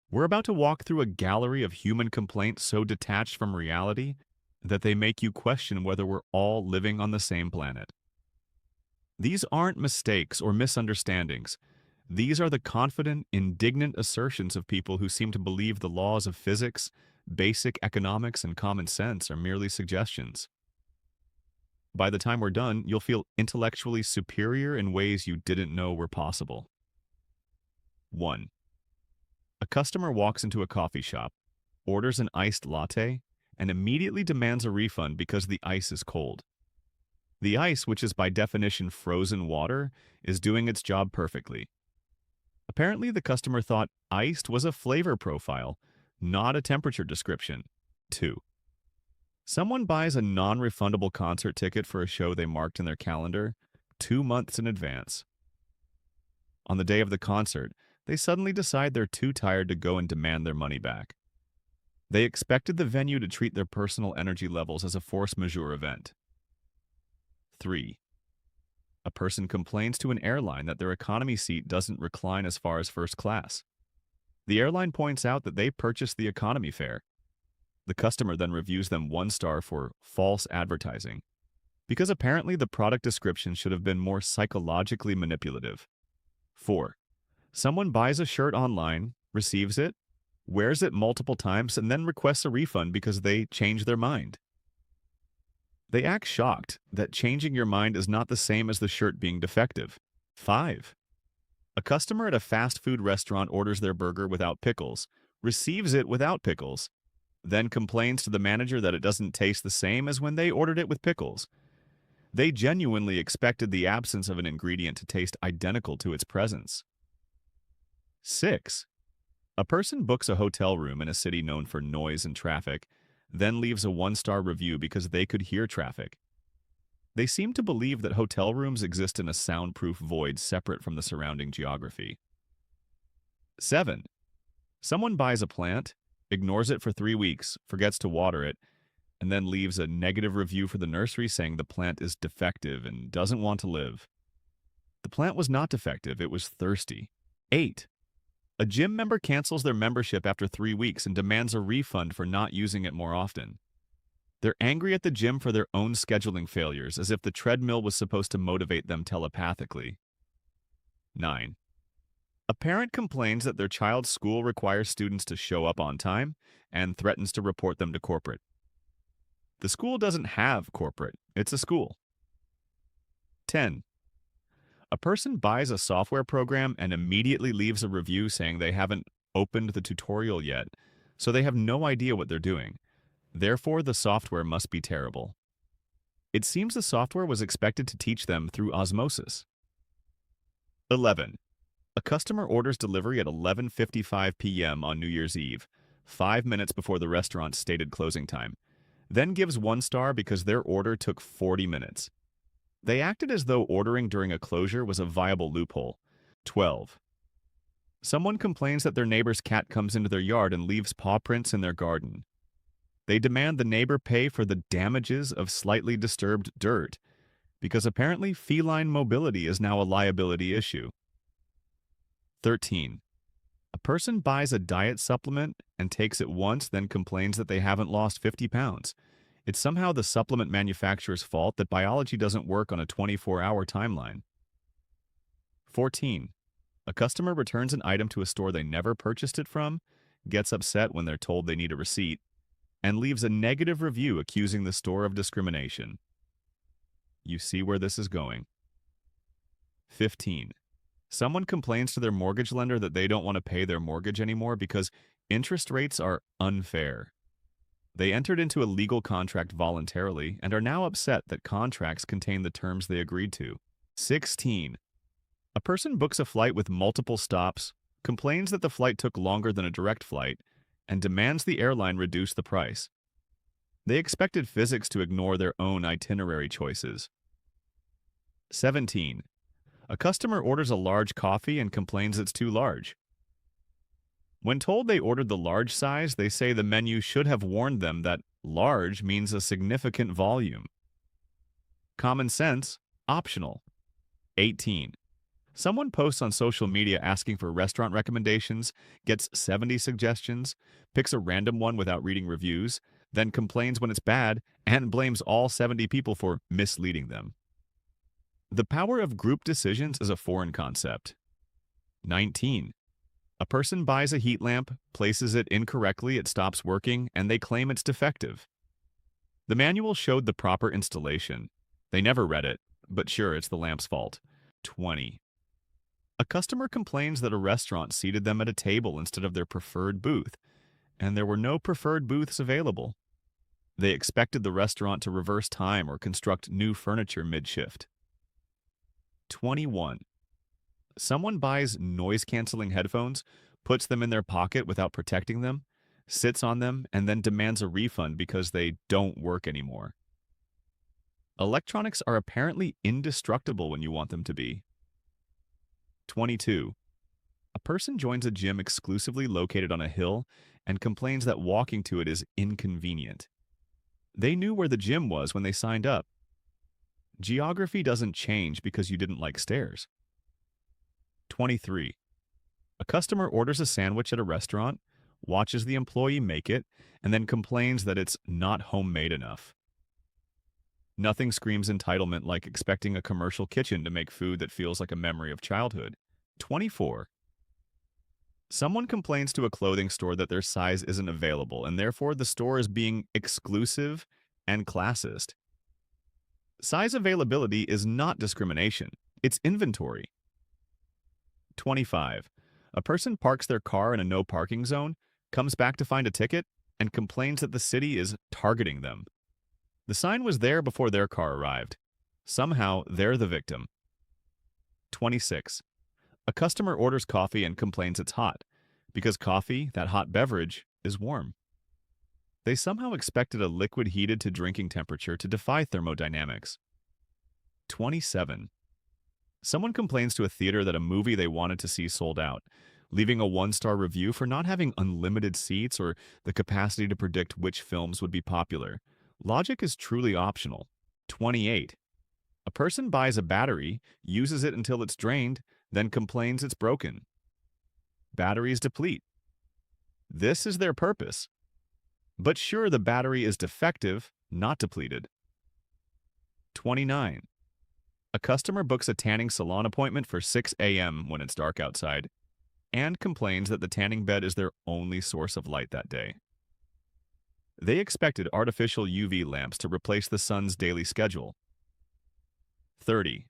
We're about to walk through a gallery of human complaints so detached from reality that they make you question whether we're all living on the same planet. These aren't mistakes or misunderstandings. These are the confident, indignant assertions of people who seem to believe the laws of physics, basic economics, and common sense are merely suggestions. By the time we're done, you'll feel intellectually superior in ways you didn't know were possible. 1. A customer walks into a coffee shop, orders an iced latte, and immediately demands a refund because the ice is cold. The ice, which is by definition frozen water, is doing its job perfectly. Apparently, the customer thought iced was a flavor profile, not a temperature description. 2. Someone buys a non-refundable concert ticket for a show they marked in their calendar 2 months in advance. On the day of the concert, they suddenly decide they're too tired to go and demand their money back. They expected the venue to treat their personal energy levels as a force majeure event. 3. A person complains to an airline that their economy seat doesn't recline as far as first class. The airline points out that they purchased the economy fare. The customer then reviews them 1 star for false advertising, because apparently the product description should have been more psychologically manipulative. 4. Someone buys a shirt online, receives it, wears it multiple times, and then requests a refund because they change their mind. They act shocked that changing your mind is not the same as the shirt being defective. 5. A customer at a fast food restaurant orders their burger without pickles, receives it without pickles, then complains to the manager that it doesn't taste the same as when they ordered it with pickles. They genuinely expected the absence of an ingredient to taste identical to its presence. 6. A person books a hotel room in a city known for noise and traffic, then leaves a 1-star review because they could hear traffic. They seem to believe that hotel rooms exist in a soundproof void separate from the surrounding geography. 7. Someone buys a plant, ignores it for 3 weeks, forgets to water it, and then leaves a negative review for the nursery saying the plant is defective and doesn't want to live. The plant was not defective, it was thirsty. 8. A gym member cancels their membership after 3 weeks and demands a refund for not using it more often. They're angry at the gym for their own scheduling failures, as if the treadmill was supposed to motivate them telepathically. 9. A parent complains that their child's school requires students to show up on time and threatens to report them to corporate. The school doesn't have corporate, it's a school. 10. A person buys a software program and immediately leaves a review saying they haven't opened the tutorial yet, so they have no idea what they're doing. Therefore, the software must be terrible. It seems the software was expected to teach them through osmosis. 11. A customer orders delivery at 11:55 p.m. on New Year's Eve, 5 minutes before the restaurant's stated closing time, then gives 1 star because their order took 40 minutes. They acted as though ordering during a closure was a viable loophole. 12. Someone complains that their neighbor's cat comes into their yard and leaves paw prints in their garden. They demand the neighbor pay for the damages of slightly disturbed dirt, because apparently feline mobility is now a liability issue. 13. A person buys a diet supplement and takes it once, then complains that they haven't lost 50 pounds. It's somehow the supplement manufacturer's fault that biology doesn't work on a 24-hour timeline. 14. A customer returns an item to a store they never purchased it from, gets upset when they're told they need a receipt, and leaves a negative review accusing the store of discrimination. You see where this is going. 15. Someone complains to their mortgage lender that they don't want to pay their mortgage anymore because interest rates are unfair. They entered into a legal contract voluntarily and are now upset that contracts contain the terms they agreed to. 16. A person books a flight with multiple stops, complains that the flight took longer than a direct flight, and demands the airline reduce the price. They expected physics to ignore their own itinerary choices. 17. A customer orders a large coffee and complains it's too large. When told they ordered the large size, they say the menu should have warned them that large means a significant volume. Common sense, optional. 18. Someone posts on social media asking for restaurant recommendations, gets 70 suggestions, picks a random one without reading reviews, then complains when it's bad, and blames all 70 people for misleading them. The power of group decisions is a foreign concept. 19. A person buys a heat lamp, places it incorrectly, it stops working, and they claim it's defective. The manual showed the proper installation. They never read it, but sure, it's the lamp's fault. 20. A customer complains that a restaurant seated them at a table instead of their preferred booth, and there were no preferred booths available. They expected the restaurant to reverse time or construct new furniture mid-shift. 21. Someone buys noise-canceling headphones, puts them in their pocket without protecting them, sits on them, and then demands a refund because they don't work anymore. Electronics are apparently indestructible when you want them to be. 22. A person joins a gym exclusively located on a hill and complains that walking to it is inconvenient. They knew where the gym was when they signed up. Geography doesn't change because you didn't like stairs. 23. A customer orders a sandwich at a restaurant, watches the employee make it, and then complains that it's not homemade enough. Nothing screams entitlement like expecting a commercial kitchen to make food that feels like a memory of childhood. 24. Someone complains to a clothing store that their size isn't available, and therefore the store is being exclusive and classist. Size availability is not discrimination, it's inventory. 25. A person parks their car in a no parking zone, comes back to find a ticket, and complains that the city is targeting them. The sign was there before their car arrived. Somehow, they're the victim. 26. A customer orders coffee and complains it's hot, because coffee, that hot beverage, is warm. They somehow expected a liquid heated to drinking temperature to defy thermodynamics. 27. Someone complains to a theater that a movie they wanted to see sold out, leaving a one-star review for not having unlimited seats or the capacity to predict which films would be popular. Logic is truly optional. 28. A person buys a battery, uses it until it's drained, then complains it's broken. Batteries deplete. This is their purpose. But sure, the battery is defective, not depleted. 29. A customer books a tanning salon appointment for 6 a.m. when it's dark outside, and complains that the tanning bed is their only source of light that day. They expected artificial UV lamps to replace the sun's daily schedule. 30.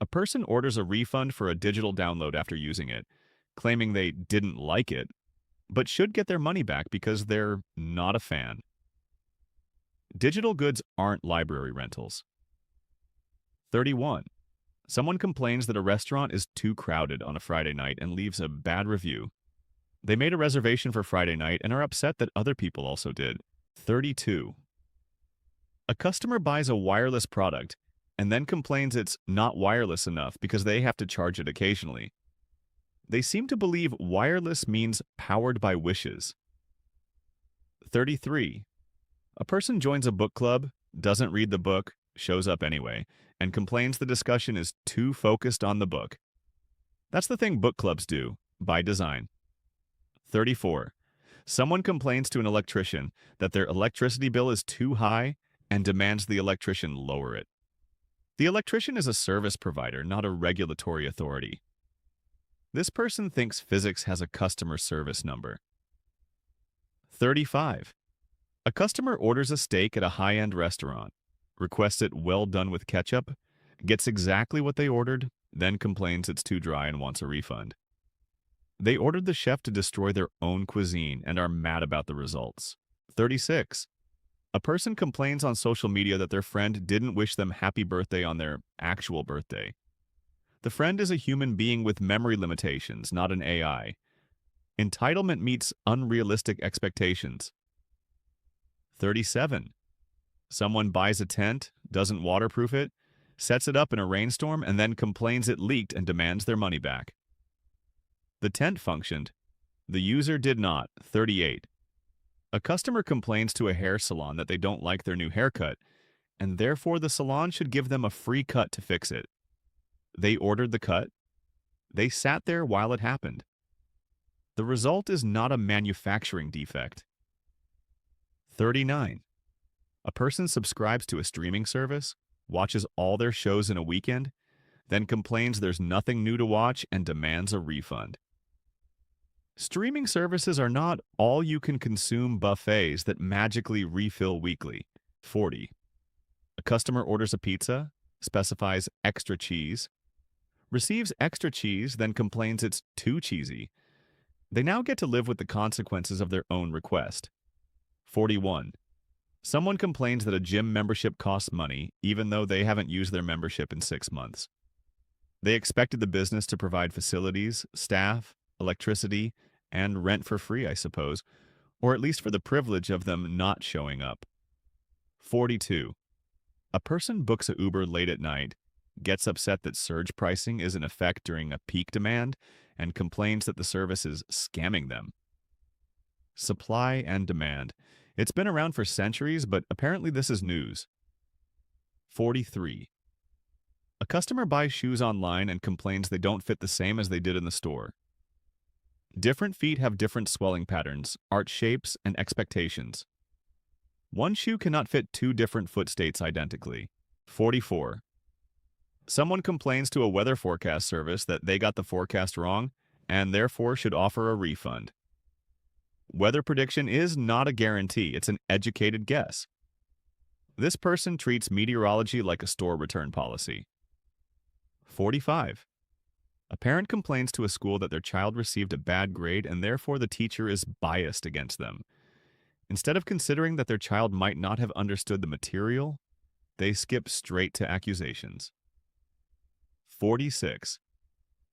A person orders a refund for a digital download after using it, claiming they didn't like it, but should get their money back because they're not a fan. Digital goods aren't library rentals. 31. Someone complains that a restaurant is too crowded on a Friday night and leaves a bad review. They made a reservation for Friday night and are upset that other people also did. 32. A customer buys a wireless product and then complains it's not wireless enough because they have to charge it occasionally. They seem to believe wireless means powered by wishes. 33. A person joins a book club, doesn't read the book, shows up anyway, and complains the discussion is too focused on the book. That's the thing book clubs do, by design. 34. Someone complains to an electrician that their electricity bill is too high and demands the electrician lower it. The electrician is a service provider, not a regulatory authority. This person thinks physics has a customer service number. 35. A customer orders a steak at a high-end restaurant, requests it well done with ketchup, gets exactly what they ordered, then complains it's too dry and wants a refund. They ordered the chef to destroy their own cuisine and are mad about the results. 36. A person complains on social media that their friend didn't wish them happy birthday on their actual birthday. The friend is a human being with memory limitations, not an AI. Entitlement meets unrealistic expectations. 37. Someone buys a tent, doesn't waterproof it, sets it up in a rainstorm, and then complains it leaked and demands their money back. The tent functioned. The user did not. 38. A customer complains to a hair salon that they don't like their new haircut, and therefore the salon should give them a free cut to fix it. They ordered the cut, They sat there while it happened. The result is not a manufacturing defect. 39. A person subscribes to a streaming service, watches all their shows in a weekend, then complains there's nothing new to watch and demands a refund. Streaming services are not all-you-can-consume buffets that magically refill weekly. 40. A customer orders a pizza, specifies extra cheese, receives extra cheese, then complains it's too cheesy. They now get to live with the consequences of their own request. 41. Someone complains that a gym membership costs money, even though they haven't used their membership in 6 months. They expected the business to provide facilities, staff, electricity, and rent for free, I suppose, or at least for the privilege of them not showing up. 42. A person books a Uber late at night, gets upset that surge pricing is in effect during a peak demand, and complains that the service is scamming them. Supply and demand. It's been around for centuries, but apparently this is news. 43. A customer buys shoes online and complains they don't fit the same as they did in the store. Different feet have different swelling patterns, arch shapes, and expectations. One shoe cannot fit two different foot states identically. 44. Someone complains to a weather forecast service that they got the forecast wrong and therefore should offer a refund. Weather prediction is not a guarantee, it's an educated guess. This person treats meteorology like a store return policy. 45. A parent complains to a school that their child received a bad grade and therefore the teacher is biased against them. Instead of considering that their child might not have understood the material, they skip straight to accusations. 46.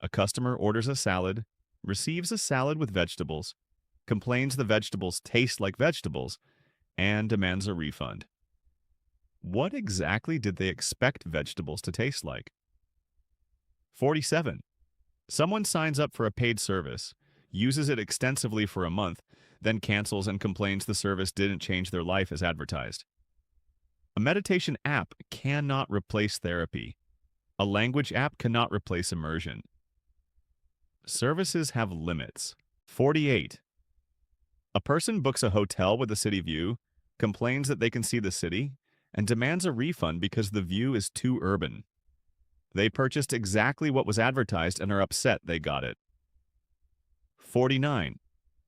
A customer orders a salad, receives a salad with vegetables, complains the vegetables taste like vegetables, and demands a refund. What exactly did they expect vegetables to taste like? 47. Someone signs up for a paid service, uses it extensively for a month, then cancels and complains the service didn't change their life as advertised. A meditation app cannot replace therapy. A language app cannot replace immersion. Services have limits. 48. A person books a hotel with a city view, complains that they can see the city, and demands a refund because the view is too urban. They purchased exactly what was advertised and are upset they got it. 49.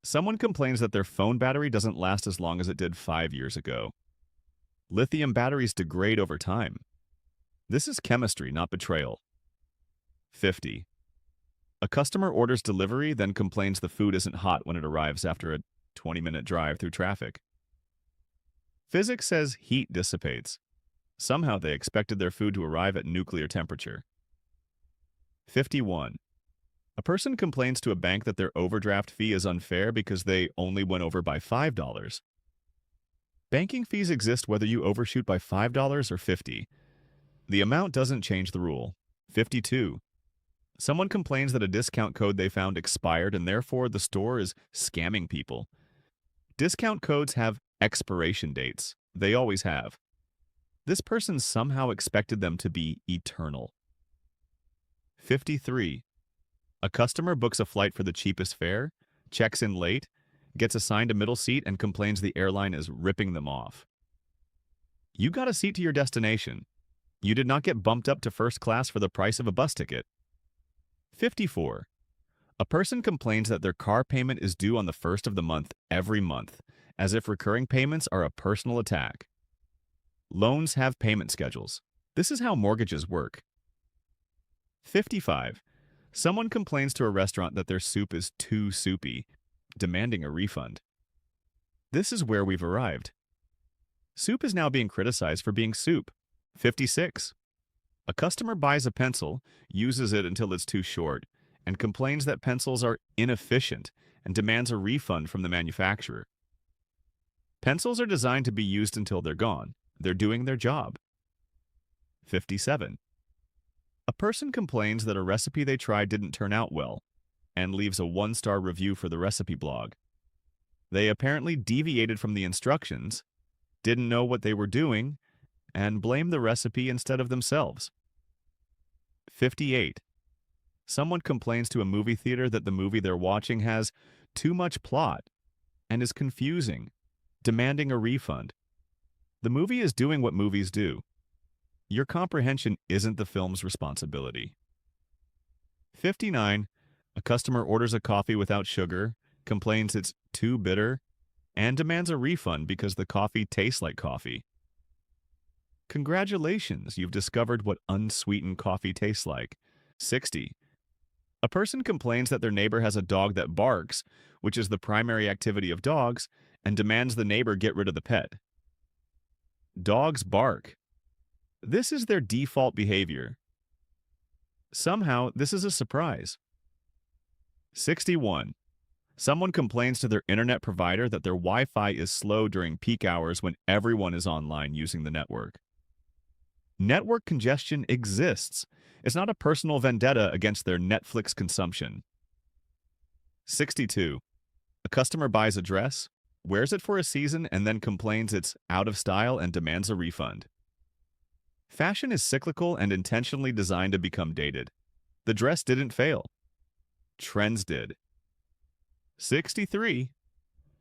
Someone complains that their phone battery doesn't last as long as it did 5 years ago. Lithium batteries degrade over time. This is chemistry, not betrayal. 50. A customer orders delivery, then complains the food isn't hot when it arrives after a 20-minute drive through traffic. Physics says heat dissipates. Somehow they expected their food to arrive at nuclear temperature. 51. A person complains to a bank that their overdraft fee is unfair because they only went over by $5. Banking fees exist whether you overshoot by $5 or $50. The amount doesn't change the rule. 52. Someone complains that a discount code they found expired and therefore the store is scamming people. Discount codes have expiration dates. They always have. This person somehow expected them to be eternal. 53. A customer books a flight for the cheapest fare, checks in late, gets assigned a middle seat, and complains the airline is ripping them off. You got a seat to your destination. You did not get bumped up to first class for the price of a bus ticket. 54. A person complains that their car payment is due on the first of the month every month, as if recurring payments are a personal attack. Loans have payment schedules. This is how mortgages work. 55. Someone complains to a restaurant that their soup is too soupy, demanding a refund. This is where we've arrived. Soup is now being criticized for being soup. 56. A customer buys a pencil, uses it until it's too short, and complains that pencils are inefficient and demands a refund from the manufacturer. Pencils are designed to be used until they're gone. They're doing their job. 57. A person complains that a recipe they tried didn't turn out well and leaves a 1-star review for the recipe blog. They apparently deviated from the instructions, didn't know what they were doing, and blamed the recipe instead of themselves. 58. Someone complains to a movie theater that the movie they're watching has too much plot and is confusing, demanding a refund. The movie is doing what movies do. Your comprehension isn't the film's responsibility. 59. A customer orders a coffee without sugar, complains it's too bitter, and demands a refund because the coffee tastes like coffee. Congratulations, you've discovered what unsweetened coffee tastes like. 60. A person complains that their neighbor has a dog that barks, which is the primary activity of dogs, and demands the neighbor get rid of the pet. Dogs bark. This is their default behavior. Somehow, this is a surprise. 61. Someone complains to their internet provider that their Wi-Fi is slow during peak hours when everyone is online using the network. Network congestion exists. It's not a personal vendetta against their Netflix consumption. 62. A customer buys a dress, wears it for a season, and then complains it's out of style and demands a refund. Fashion is cyclical and intentionally designed to become dated. The dress didn't fail. Trends did. 63.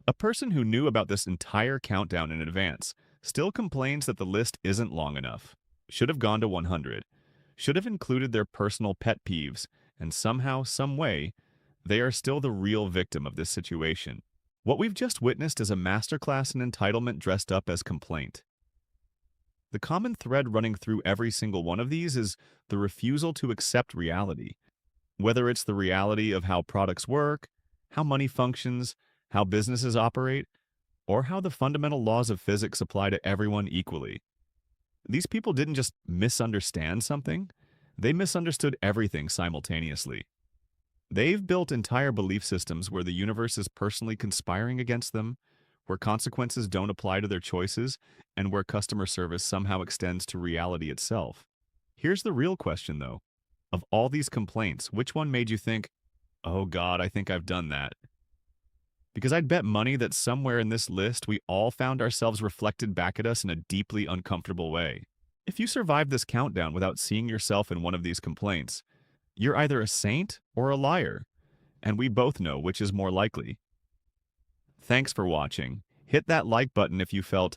A person who knew about this entire countdown in advance still complains that the list isn't long enough. Should have gone to 100. Should have included their personal pet peeves, and somehow, some way, they are still the real victim of this situation. What we've just witnessed is a masterclass in entitlement dressed up as complaint. The common thread running through every single one of these is the refusal to accept reality. Whether it's the reality of how products work, how money functions, how businesses operate, or how the fundamental laws of physics apply to everyone equally. These people didn't just misunderstand something, they misunderstood everything simultaneously. They've built entire belief systems where the universe is personally conspiring against them, where consequences don't apply to their choices, and where customer service somehow extends to reality itself. Here's the real question, though. Of all these complaints, which one made you think, oh God, I think I've done that? Because I'd bet money that somewhere in this list we all found ourselves reflected back at us in a deeply uncomfortable way. If you survived this countdown without seeing yourself in one of these complaints, you're either a saint or a liar, and we both know which is more likely. Thanks for watching. Hit that like button if you felt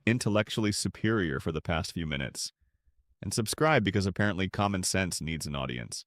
intellectually superior for the past few minutes. And subscribe because apparently common sense needs an audience.